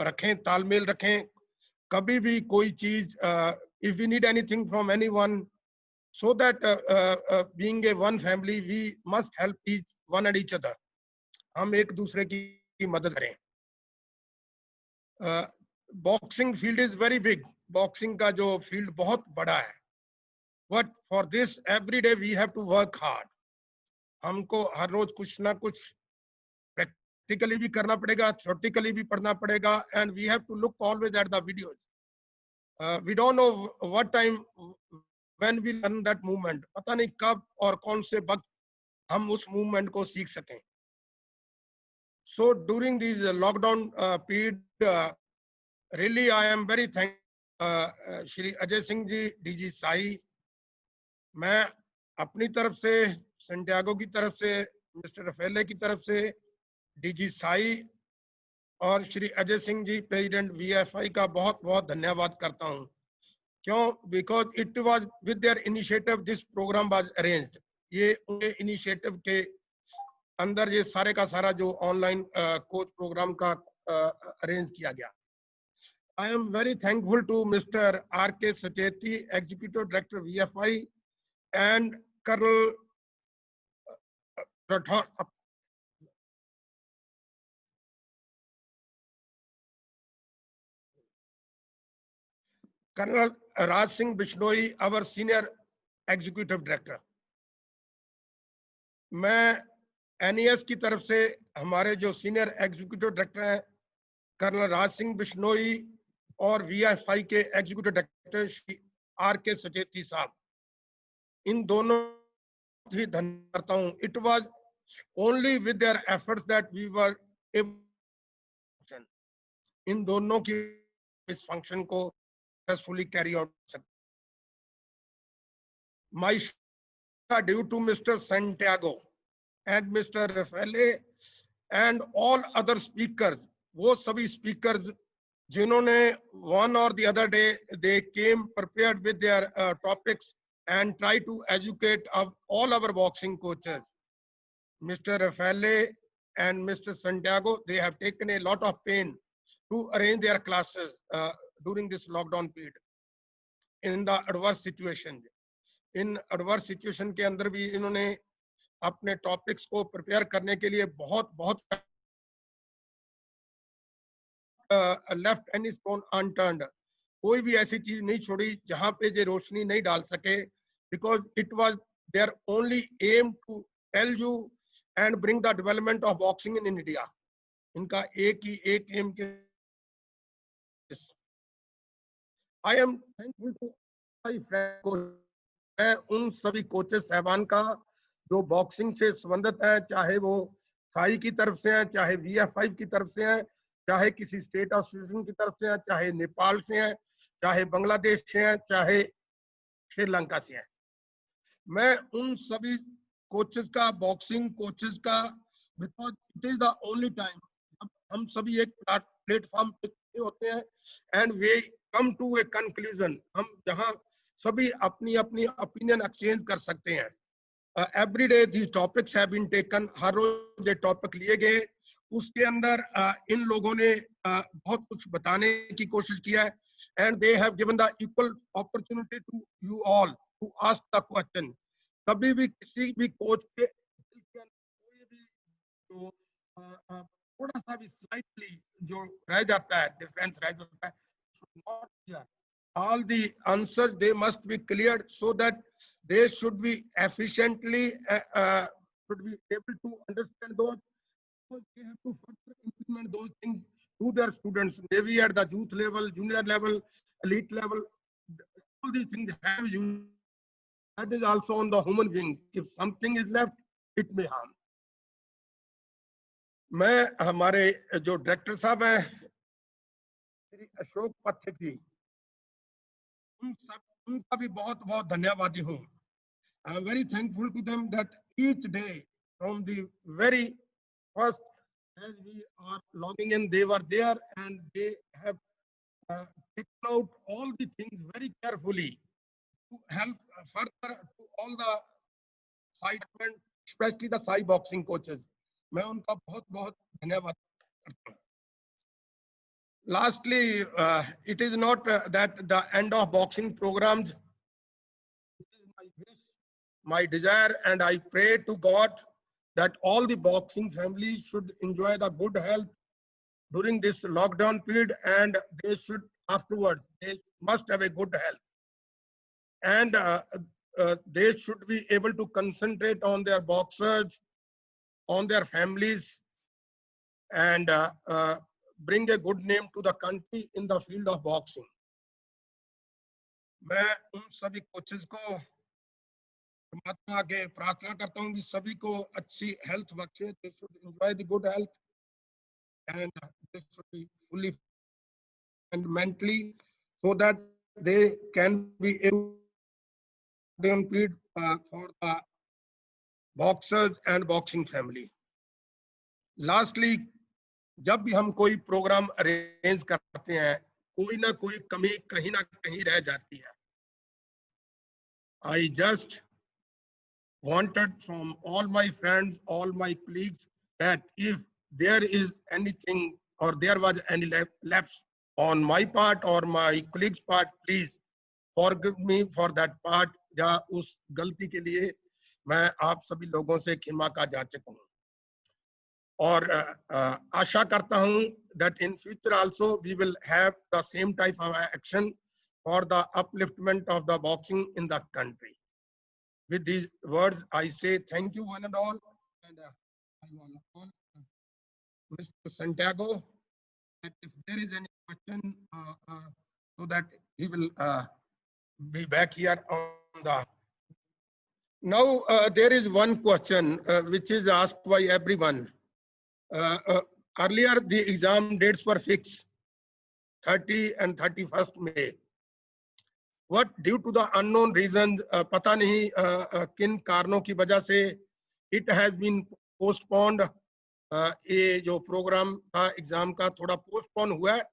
S4: रखें, तालमेल रखें। कभी भी कोई चीज, if we need anything from anyone, so that being a one family, we must help one and each other. हम एक दूसरे की मदद करें। Boxing field is very big. Boxing का जो फील्ड बहुत बड़ा है, but for this every day we have to work hard. हमको हर रोज कुछ ना कुछ प्रैक्टिकली भी करना पड़ेगा, थ्योरेटिकली भी पढ़ना पड़ेगा, and we have to look always at the videos. We don't know what time when we learn that movement, पता नहीं कब और कौन से वक्त हम उस मूवमेंट को सीख सकें। So during this lockdown period, really I am very thankful Shri Ajay Singh ji, DG SAI. मैं अपनी तरफ से, सेंटियागो की तरफ से, मिस्टर रफेले की तरफ से, डीजी साई और श्री अजय सिंह जी, प्रेसिडेंट वीएफआई का बहुत बहुत धन्यवाद करता हूं। क्यों? Because it was with their initiative this programme was arranged. ये उनके इनिशिएटिव के अंदर ये सारे का सारा जो ऑनलाइन कोच प्रोग्राम का अरेंज किया गया। I am very thankful to mister R K Sacheti, executive director VFI, and colonel Colonel Raj Singh Bishnoi, our senior executive director. मैं NES की तरफ से हमारे जो सीनियर एग्जीक्यूटिव डायरेक्टर हैं कर्नल राज सिंह बिश्नोई और VFI के executive director Shri RK Sacheti sahab, इन दोनों ही धन्यवाद करता हूं. It was only with their efforts that we were able, इन दोनों की इस फंक्शन को सक्सेसफुली कैरी आउट सकते. My due to mister Santiago and Mr. Rafaele and all other speakers, वो सभी speakers जिन्होंने one or the other day they came prepared with their topics and try to educate all our boxing coaches. Mr. Rafaele and Mr. Santiago, they have taken a lot of pain to arrange their classes during this lockdown period in the adverse situation. In adverse situation के अंदर भी इन्होंने अपने topics को prepare करने के लिए बहुत लेफ्ट एनी स्टोन अनटर्न्ड, कोई भी ऐसी चीज नहीं छोड़ी जहां पे ये रोशनी नहीं डाल सके, because it was their only aim to tell you and bring the development of boxing in India. इनका एक एम के. I am thankful to my friend, मैं उन सभी कोचेस साहबान का जो बॉक्सिंग से संबंधित हैं, चाहे वो साई की तरफ से हैं, चाहे VFI की तरफ से हैं, चाहे किसी स्टेट एसोसिएशन की तरफ से हैं, चाहे नेपाल से हैं, चाहे बांग्लादेश से हैं, चाहे श्रीलंका से हैं. मैं उन सभी कोचेस का, बॉक्सिंग कोचेस का, because it is the only time हम सभी एक प्लेटफॉर्म पे होते हैं and we come to a conclusion, हम जहां सभी अपनी अपनी ओपिनियन एक्सचेंज कर सकते हैं. Every day these topics have been taken, हर रोज ये टॉपिक लिए गए, उसके अंदर इन लोगों ने बहुत कुछ बताने की कोशिश किया है and they have given the equal opportunity to you all to ask the question. कभी भी किसी भी कोच के कोई भी जो थोड़ा सा भी स्लाइटली जो रह जाता है, डिफरेंस रह जाता है, not clear. All the answers they must be cleared so that they should be efficiently should be able to understand those, because they have to further implement those things to their students, maybe at the youth level, junior level, elite level. All these things have used. That is also on the human beings. If something is left, it may harm. मैं हमारे जो director साहब हैं श्री अशोक पाठक जी, उनका भी बहुत धन्यवादी हूँ. I am very thankful to them that each day from the very first as we are logging in, they were there and they have taken out all the things very carefully to help further to all the side, especially the Cep boxing coaches. मैं उनका बहुत धन्यवाद करता हूँ. Lastly, it is not that the end of boxing programs. It is my wish, my desire, and I pray to God that all the boxing families should enjoy the good health during this lockdown period, and they should afterwards, they must have a good health, and they should be able to concentrate on their boxers, on their families, and bring a good name to the country in the field of boxing. मैं उन सभी coaches को परमात्मा आगे प्रार्थना करता हूँ कि सभी को अच्छी health बख्शे. They should enjoy the good health and they should be fully and mentally so that they can be able to compete for the boxers and boxing family. Lastly, जब भी हम कोई प्रोग्राम अरेंज करते हैं, कोई ना कोई कमी कहीं ना कहीं रह जाती है. I just wanted from all my friends, all my colleagues, that if there is anything or there was any lapse on my part or my colleagues' part, please forgive me for that part. या उस गलती के लिए मैं आप सभी लोगों से क्षमा का याचक हूँ. और आशा करता हूं that in future also we will have the same type of action for the upliftment of the boxing in the country. With these words, I say thank you one and all. And I want to call Mr. Santiago that if there is any question, so that he will be back here on the. Now there is one question which is asked by everyone. Earlier the exam dates were fixed, 30 and 31st May. What due to the unknown reasons, पता नहीं किन कारणों की वजह से it has been postponed. ये जो program था exam का थोड़ा postpone हुआ है.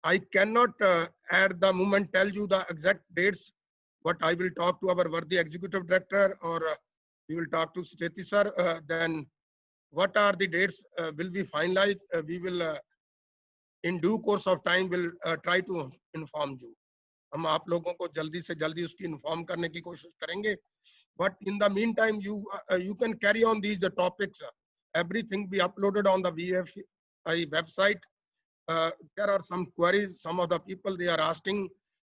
S4: I cannot at the moment tell you the exact dates, but I will talk to our worthy executive director, or we will talk to Cheti sir. Then what are the dates will be finalized. We will in due course of time will try to inform you. हम आप लोगों को जल्दी से जल्दी उसकी inform करने की कोशिश करेंगे. But in the meantime, you can carry on these topics. Everything be uploaded on the VFI website. There are some queries. Some of the people, they are asking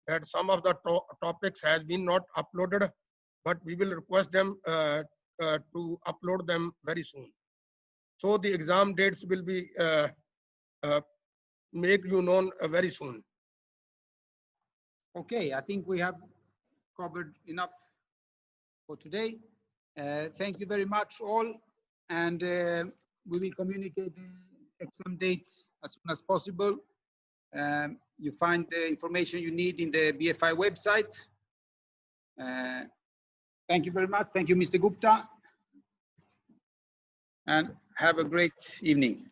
S4: that some of the topics has been not uploaded, but we will request them to upload them very soon. So the exam dates will be make you known very soon.
S1: Okay, I think we have covered enough for today. Thank you very much all, and we will communicate the exam dates as soon as possible. You find the information you need in the BFI website. Thank you very much. Thank you, Mr. Gupta, and have a great evening.